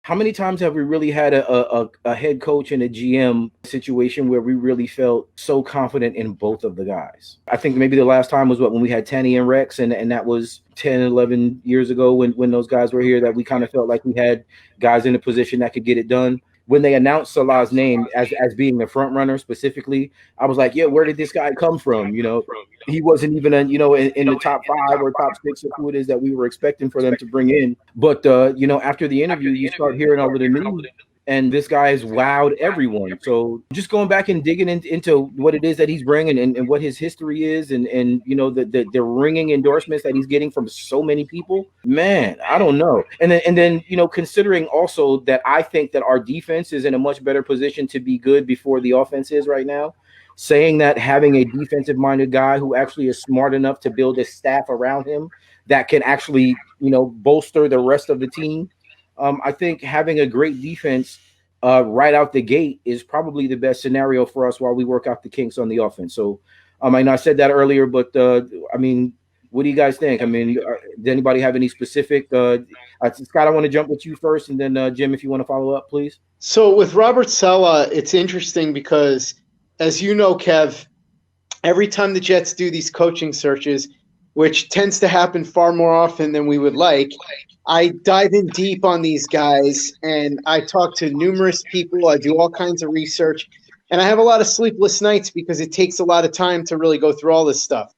How many times have we really had a head coach and a GM situation where we really felt so confident in both of the guys? I think maybe the last time was when we had Tanny and Rex, and that was 10, 11 years ago when those guys were here, that we kind of felt like we had guys in a position that could get it done. When they announced Salah's name as being the front runner specifically, I was like, yeah, where did this guy come from? He wasn't even in the top five or top six of who it is that we were expecting for them to bring in. But after the interview, you start hearing all of the news, and this guy has wowed everyone. So just going back and digging into what it is that he's bringing, and what his history is, and the ringing endorsements that he's getting from so many people, man, I don't know. And then considering also that I think that our defense is in a much better position to be good before the offense is right now. Saying that, having a defensive minded guy who actually is smart enough to build a staff around him that can actually bolster the rest of the team. I think having a great defense right out the gate is probably the best scenario for us while we work out the kinks on the offense. So, I know I said that earlier, but what do you guys think? Does anybody have any specific? Scott, I want to jump with you first, and then Jim, if you want to follow up, please. So with Robert Saleh, it's interesting because, as you know, Kev, every time the Jets do these coaching searches, which tends to happen far more often than we would like, I dive in deep on these guys, and I talk to numerous people. I do all kinds of research, and I have a lot of sleepless nights because it takes a lot of time to really go through all this stuff.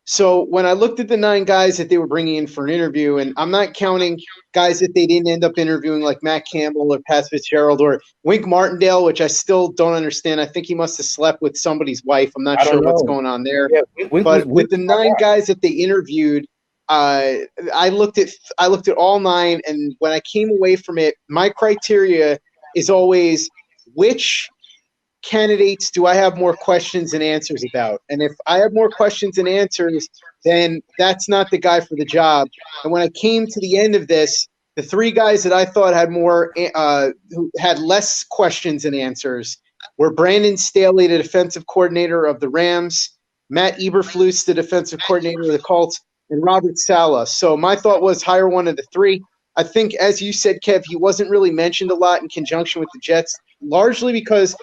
So when I looked at the 9 guys that they were bringing in for an interview, and I'm not counting guys that they didn't end up interviewing like Matt Campbell or Pat Fitzgerald or Wink Martindale, which I still don't understand. I think he must have slept with somebody's wife. I'm not sure what's going on there. Yeah, but with the 9 guys that they interviewed, I looked at all 9, and when I came away from it, my criteria is always which candidates do I have more questions and answers about? And if I have more questions and answers, then that's not the guy for the job. And when I came to the end of this, the 3 guys that I thought had more, who had less questions and answers, were Brandon Staley, the defensive coordinator of the Rams, Matt Eberflus, the defensive coordinator of the Colts, and Robert Saleh. So my thought was hire one of the 3. I think, as you said, Kev, he wasn't really mentioned a lot in conjunction with the Jets, largely because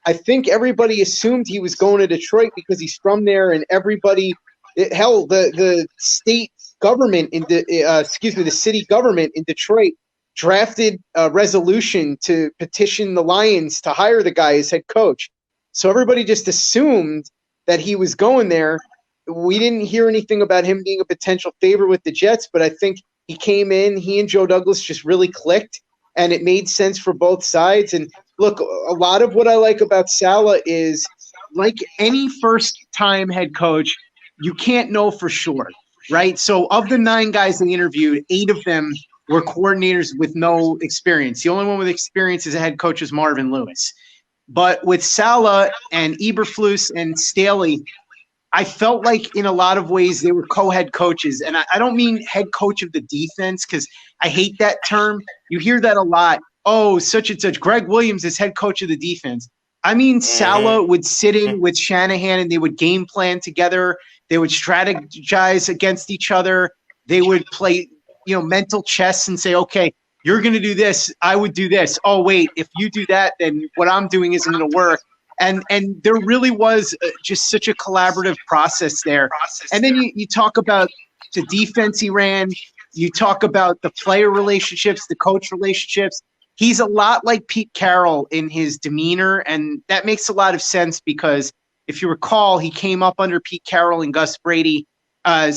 I think everybody assumed he was going to Detroit because he's from there, and everybody, the state government in the city government in Detroit drafted a resolution to petition the Lions to hire the guy as head coach. So everybody just assumed that he was going there. We didn't hear anything about him being a potential favorite with the Jets, but I think he came in, he and Joe Douglas just really clicked, and it made sense for both sides. And look, a lot of what I like about Saleh is, like any first-time head coach, you can't know for sure, right? So of the 9 guys they interviewed, 8 of them were coordinators with no experience. The only one with experience as a head coach is Marvin Lewis. But with Saleh and Eberflus and Staley, I felt like in a lot of ways they were co-head coaches. And I don't mean head coach of the defense, because I hate that term. You hear that a lot. Oh, such and such. Greg Williams is head coach of the defense. I mean, Saleh would sit in with Shanahan and they would game plan together. They would strategize against each other. They would play, mental chess and say, okay, you're going to do this. I would do this. Oh, wait, if you do that, then what I'm doing isn't going to work. And there really was just such a collaborative process there. And then you talk about the defense he ran. You talk about the player relationships, the coach relationships. He's a lot like Pete Carroll in his demeanor, and that makes a lot of sense because if you recall, he came up under Pete Carroll and Gus Bradley in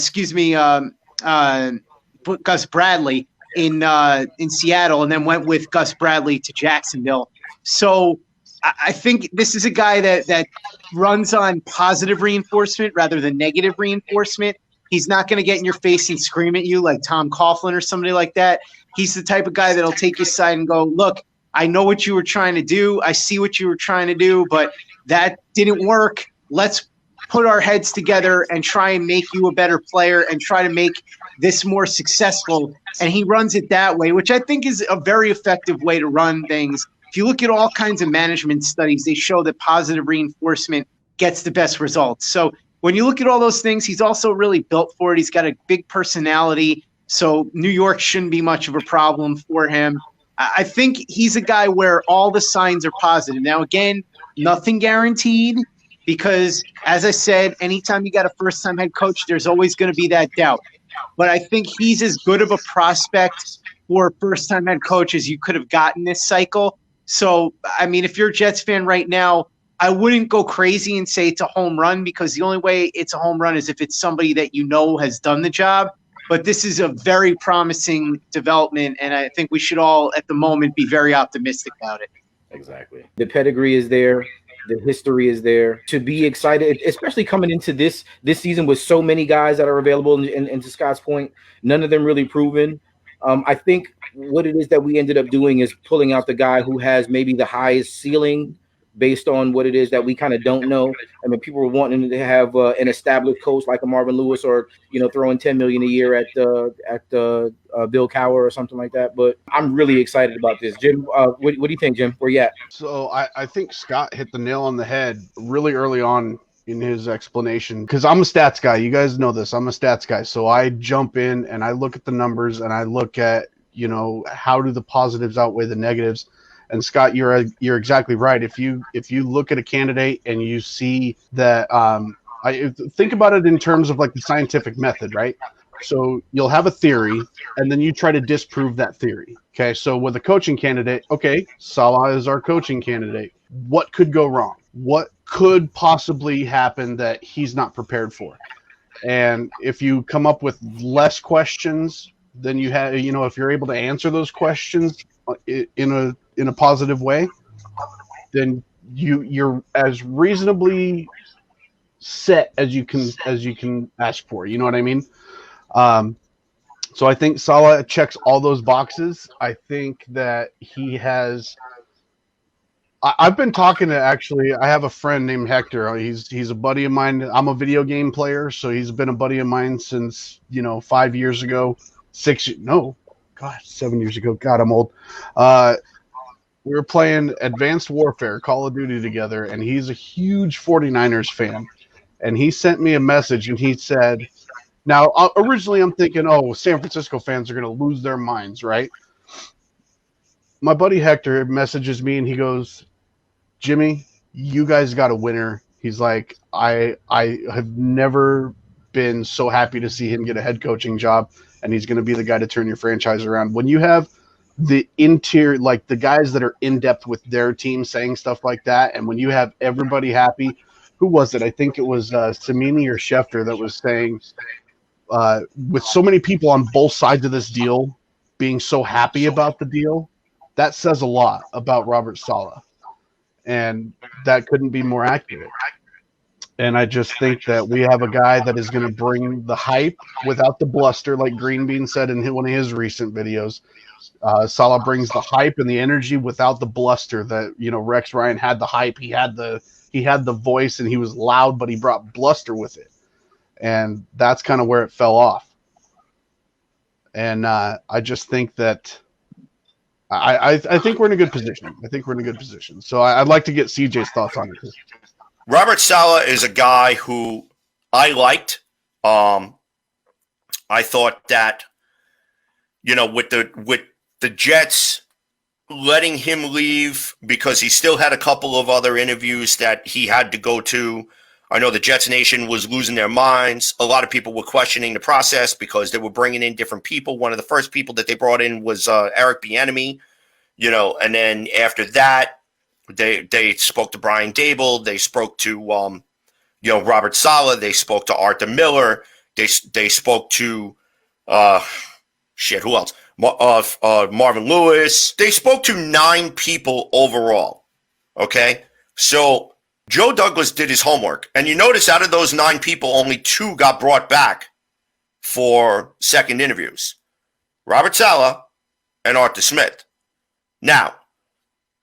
Seattle, and then went with Gus Bradley to Jacksonville. So I think this is a guy that runs on positive reinforcement rather than negative reinforcement. He's not going to get in your face and scream at you like Tom Coughlin or somebody like that. He's the type of guy that'll take you aside and go, look, I know what you were trying to do. I see what you were trying to do, but that didn't work. Let's put our heads together and try and make you a better player and try to make this more successful. And he runs it that way, which I think is a very effective way to run things. If you look at all kinds of management studies, they show that positive reinforcement gets the best results. So when you look at all those things, he's also really built for it. He's got a big personality, so New York shouldn't be much of a problem for him. I think he's a guy where all the signs are positive. Now, again, nothing guaranteed because, as I said, anytime you got a first-time head coach, there's always going to be that doubt. But I think he's as good of a prospect for a first-time head coach as you could have gotten this cycle. So, I mean, if you're a Jets fan right now, I wouldn't go crazy and say it's a home run because the only way it's a home run is if it's somebody that you know has done the job. But this is a very promising development, and I think we should all, at the moment, be very optimistic about it. Exactly. The pedigree is there. The history is there. To be excited, especially coming into this season with so many guys that are available, and to Scott's point, none of them really proven. I think what it is that we ended up doing is pulling out the guy who has maybe the highest ceiling based on what it is that we kind of don't know. I mean, people were wanting to have an established coach like a Marvin Lewis, or throwing $10 million a year at Bill Cowher or something like that. But I'm really excited about this. Jim, what do you think, Jim? Where you at? So I think Scott hit the nail on the head really early on in his explanation, because I'm a stats guy. You guys know this. I'm a stats guy. So I jump in and I look at the numbers and I look at, how do the positives outweigh the negatives. And Scott, you're exactly right. If you look at a candidate and you see that, I think about it in terms of like the scientific method, right? So you'll have a theory, and then you try to disprove that theory. Okay, so with a coaching candidate, okay, Saleh is our coaching candidate. What could go wrong? What could possibly happen that he's not prepared for? And if you come up with less questions than you have, if you're able to answer those questions in a positive way, then you're as reasonably set as you can ask for. You know what I mean? So I think Saleh checks all those boxes. I think that he has. I've been talking to I have a friend named Hector. He's a buddy of mine. I'm a video game player, so he's been a buddy of mine since 5 years ago, 7 years ago. God, I'm old. We were playing Advanced Warfare, Call of Duty together, and he's a huge 49ers fan. And he sent me a message, and he said, now, originally I'm thinking, San Francisco fans are going to lose their minds, right? My buddy Hector messages me, and he goes, Jimmy, you guys got a winner. He's like, I have never been so happy to see him get a head coaching job, and he's going to be the guy to turn your franchise around. When you have the interior, like the guys that are in depth with their team saying stuff like that, and when you have everybody happy, who was it? I think it was Samini or Schefter that was saying, with so many people on both sides of this deal being so happy about the deal, that says a lot about Robert Saleh. And that couldn't be more accurate. And I just think that we have a guy that is going to bring the hype without the bluster, like Green Bean said in one of his recent videos. Saleh brings the hype and the energy without the bluster that, Rex Ryan had the hype. He had the voice and he was loud, but he brought bluster with it. And that's kind of where it fell off. And I just think that I think we're in a good position. So I'd like to get CJ's thoughts on it. Robert Saleh is a guy who I liked. I thought that, with the Jets letting him leave because he still had a couple of other interviews that he had to go to. I know the Jets Nation was losing their minds. A lot of people were questioning the process because they were bringing in different people. One of the first people that they brought in was Eric Bieniemy, and then after that, they spoke to Brian Dable. They spoke to, Robert Saleh. They spoke to Arthur Miller. They spoke to, who else? Marvin Lewis. They spoke to 9 people overall. Okay, so Joe Douglas did his homework. And you notice out of those 9 people, only 2 got brought back for second interviews. Robert Saleh and Arthur Smith. Now,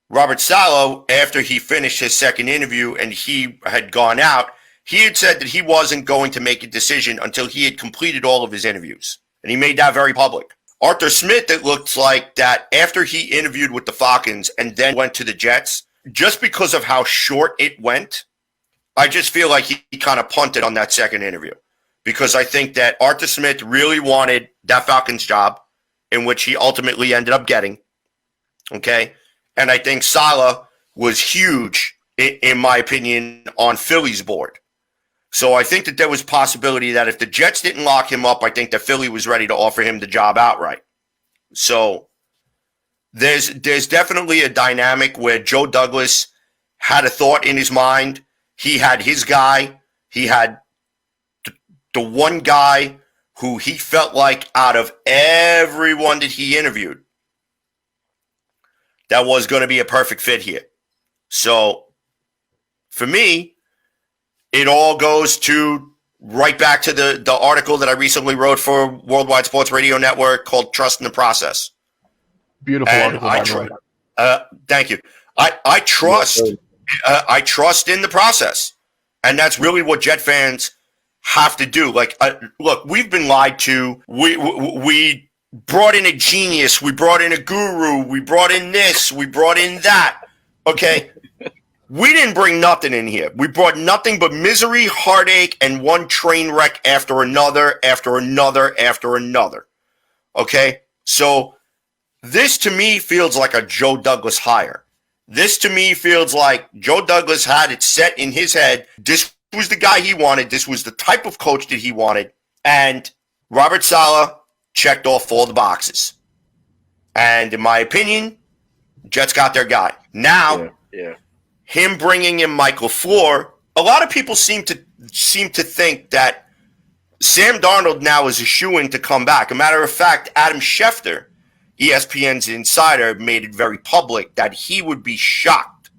Robert Saleh, after he finished his second interview and he had gone out, he had said that he wasn't going to make a decision until he had completed all of his interviews. And he made that very public. Arthur Smith, it looks like that after he interviewed with the Falcons and then went to the Jets, just because of how short it went, I just feel like he kind of punted on that second interview. Because I think that Arthur Smith really wanted that Falcons job, in which he ultimately ended up getting. Okay. And I think Saleh was huge, in my opinion, on Philly's board. So I think that there was possibility that if the Jets didn't lock him up, I think that Philly was ready to offer him the job outright. So there's definitely a dynamic where Joe Douglas had a thought in his mind. He had his guy. He had the one guy who he felt like out of everyone that he interviewed, that was going to be a perfect fit here. So for me, it all goes to right back to the article that I recently wrote for Worldwide Sports Radio Network called Trust in the Process. Beautiful article, by the way. Thank you. I trust in the process. And that's really what Jet fans have to do. Like, look, we've been lied to. We brought in a genius. We brought in a guru. We brought in this. We brought in that. Okay? We didn't bring nothing in here. We brought nothing but misery, heartache, and one train wreck after another, after another, after another. Okay? So this to me feels like a Joe Douglas hire. This to me feels like Joe Douglas had it set in his head. This was the guy he wanted. This was the type of coach that he wanted. And Robert Saleh checked off all the boxes. And in my opinion, Jets got their guy. Now, him bringing in Michael Floor, a lot of people seem to think that Sam Darnold now is a shoo-in to come back. A matter of fact, Adam Schefter, ESPN's insider, made it very public that he would be shocked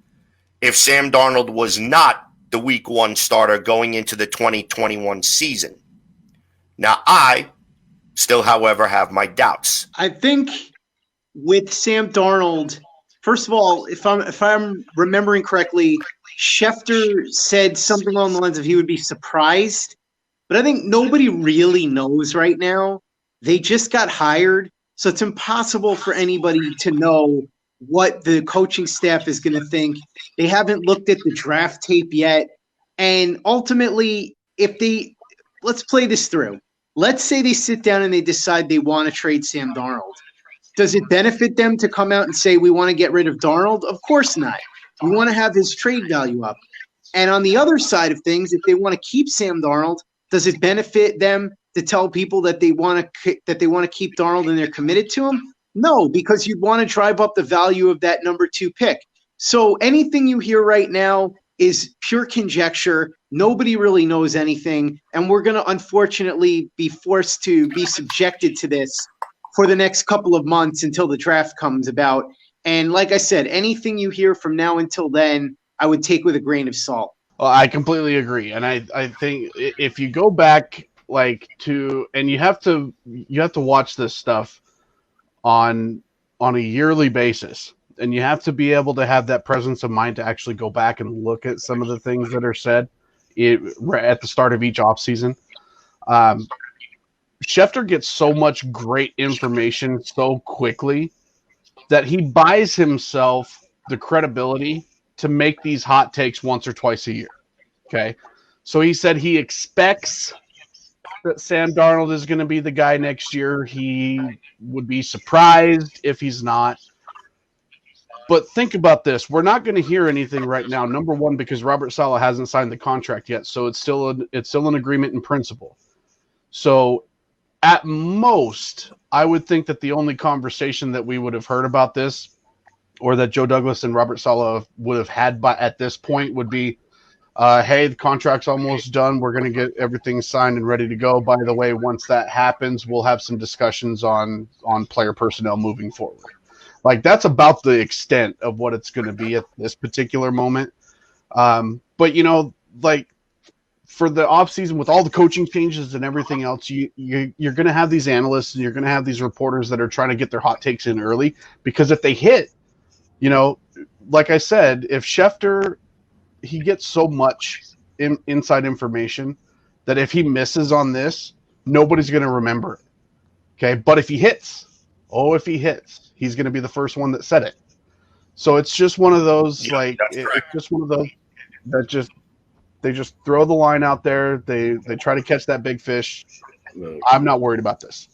if Sam Darnold was not the week one starter going into the 2021 season. Now, I still, however, have my doubts. I think with Sam Darnold, first of all, if I'm remembering correctly, Schefter said something along the lines of he would be surprised. But I think nobody really knows right now. They just got hired. So it's impossible for anybody to know what the coaching staff is going to think. They haven't looked at the draft tape yet. And ultimately, let's play this through. Let's say they sit down and they decide they want to trade Sam Darnold. Does it benefit them to come out and say, we want to get rid of Darnold? Of course not. We want to have his trade value up. And on the other side of things, if they want to keep Sam Darnold, does it benefit them to tell people that they want to keep Darnold and they're committed to him? No, because you'd want to drive up the value of that number 2 pick. So anything you hear right now is pure conjecture. Nobody really knows anything, and we're going to unfortunately be forced to be subjected to this for the next couple of months until the draft comes about. And like I said, anything you hear from now until then, I would take with a grain of salt. Well, I completely agree, and I think if you go back and you have to watch this stuff on a yearly basis, and you have to be able to have that presence of mind to actually go back and look at some of the things that are said at the start of each offseason. Schefter gets so much great information so quickly that he buys himself the credibility to make these hot takes once or twice a year. Okay. So he said he expects that Sam Darnold is going to be the guy next year. He would be surprised if he's not. But think about this. We're not going to hear anything right now. Number one, because Robert Saleh hasn't signed the contract yet. So it's still an agreement in principle. So at most, I would think that the only conversation that we would have heard about this, or that Joe Douglas and Robert Saleh would have had at this point, would be, hey, the contract's almost done. We're going to get everything signed and ready to go. By the way, once that happens, we'll have some discussions on player personnel moving forward. Like, that's about the extent of what it's going to be at this particular moment. But, for the offseason, with all the coaching changes and everything else, you're going to have these analysts and you're going to have these reporters that are trying to get their hot takes in early, because if they hit, like I said, if Schefter, he gets so much inside information that if he misses on this, nobody's going to remember it. Okay. But if he hits, he's going to be the first one that said it. So it's just one of those, it's just one of those that they just throw the line out there. They try to catch that big fish. I'm not worried about this.